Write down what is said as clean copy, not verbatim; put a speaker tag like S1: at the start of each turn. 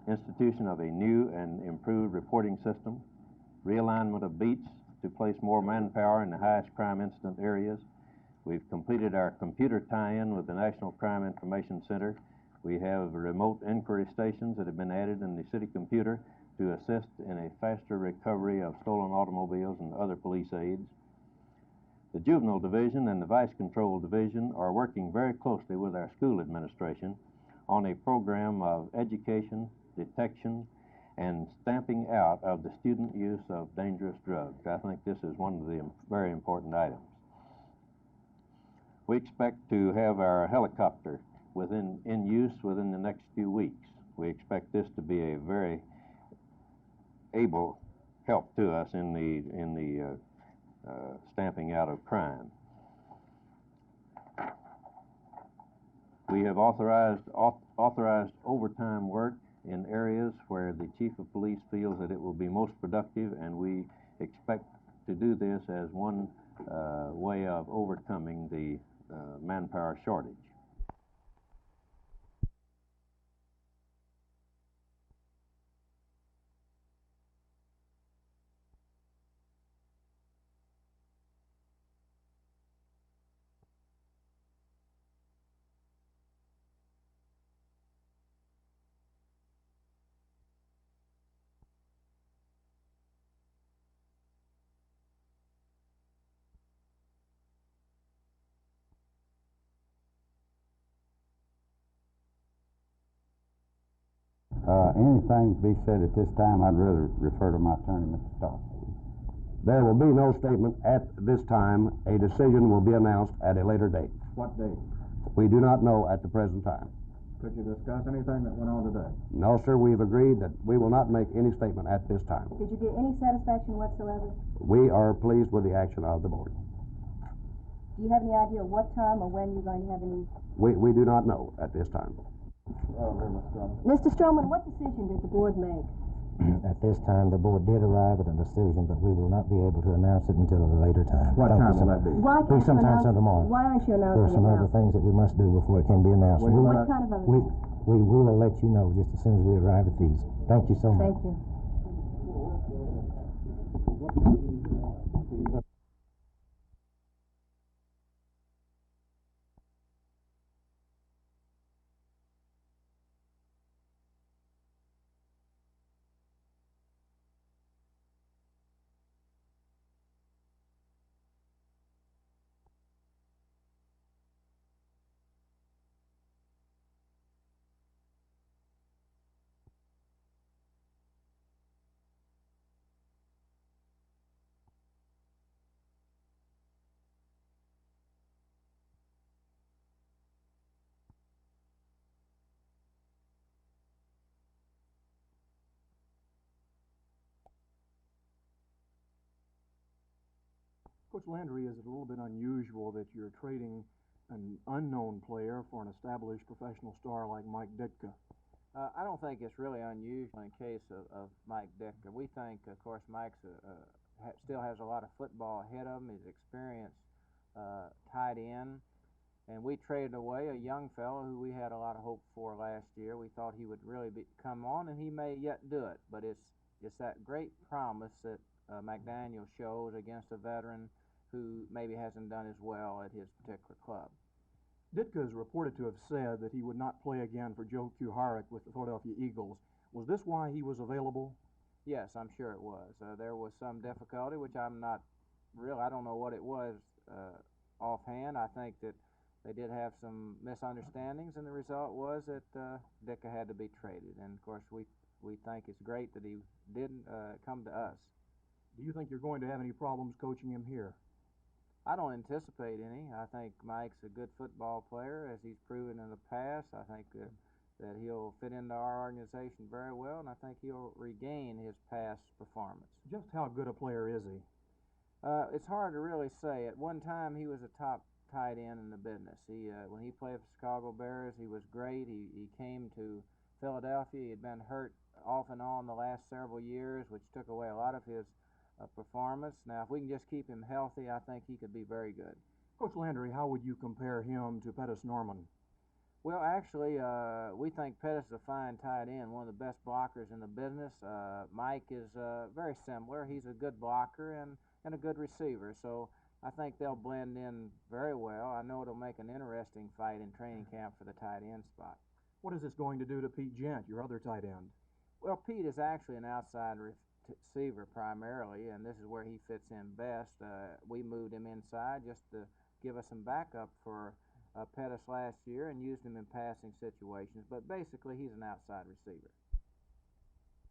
S1: institution of a new and improved reporting system, realignment of beats to place more manpower in the highest crime incident areas. We've completed our computer tie-in with the National Crime Information Center. We have remote inquiry stations that have been added in the city computer to assist in a faster recovery of stolen automobiles and other police aids. The Juvenile Division and the Vice Control Division are working very closely with our school administration on a program of education, detection, and stamping out of the student use of dangerous drugs. I think this is one of the very important items. We expect to have our helicopter in use within the next few weeks. We expect this to be a very able help to us in the stamping out of crime. We have authorized overtime work in areas where the Chief of Police feels that it will be most productive, and we expect to do this as one way of overcoming the manpower shortage.
S2: Anything to be said at this time, I'd rather refer to my attorney, Mr. Stark. There will be no statement at this time. A decision will be announced at a later date.
S3: What date?
S2: We do not know at the present time.
S3: Could you discuss anything that went on today?
S2: No, sir. We've agreed that we will not make any statement at this time.
S4: Did you get any satisfaction whatsoever?
S2: We are pleased with the action of the board.
S4: Do you have any idea what time or when you're going to have any?
S2: We do not know at this time.
S4: Mr. Stroman, what decision did the board make?
S5: At this time, the board did arrive at a decision, but we will not be able to announce it until a later time.
S3: What time will that be?
S4: Why can't you
S5: sometime
S4: announce
S5: tomorrow.
S4: Why aren't you announcing
S5: There are some
S4: it
S5: other
S4: now?
S5: things that we must do before it can be announced.
S4: What kind of other things?
S5: We will let you know just as soon as we arrive at these. Thank you so much.
S4: Thank you.
S3: Coach Landry, is it a little bit unusual that you're trading an unknown player for an established professional star like Mike Ditka?
S6: I don't think it's really unusual in case of Mike Ditka. We think, of course, Mike still has a lot of football ahead of him. His experience tied in. And we traded away a young fellow who we had a lot of hope for last year. We thought he would really come on, and he may yet do it. But it's that great promise that McDaniel shows against a veteran who maybe hasn't done as well at his particular club.
S3: Ditka is reported to have said that he would not play again for Joe Kuharich with the Philadelphia Eagles. Was this why he was available?
S6: Yes, I'm sure it was. There was some difficulty, which I don't know what it was offhand. I think that they did have some misunderstandings, and the result was that Ditka had to be traded. And, of course, we think it's great that he didn't come to us.
S3: Do you think you're going to have any problems coaching him here?
S6: I don't anticipate any. I think Mike's a good football player, as he's proven in the past. I think that he'll fit into our organization very well, and I think he'll regain his past performance.
S3: Just how good a player is he?
S6: It's hard to really say. At one time, he was a top tight end in the business. When he played for Chicago Bears, he was great. He came to Philadelphia. He had been hurt off and on the last several years, which took away a lot of his performance. Now, if we can just keep him healthy, I think he could be very good.
S3: Coach Landry, how would you compare him to Pettis Norman?
S6: Well, actually, we think Pettis is a fine tight end, one of the best blockers in the business. Mike is very similar. He's a good blocker and a good receiver, so I think they'll blend in very well. I know it'll make an interesting fight in training camp for the tight end spot.
S3: What is this going to do to Pete Gent, your other tight end?
S6: Well, Pete is actually an outside receiver primarily, and this is where he fits in best. We moved him inside just to give us some backup for Pettis last year and used him in passing situations, but basically he's an outside receiver.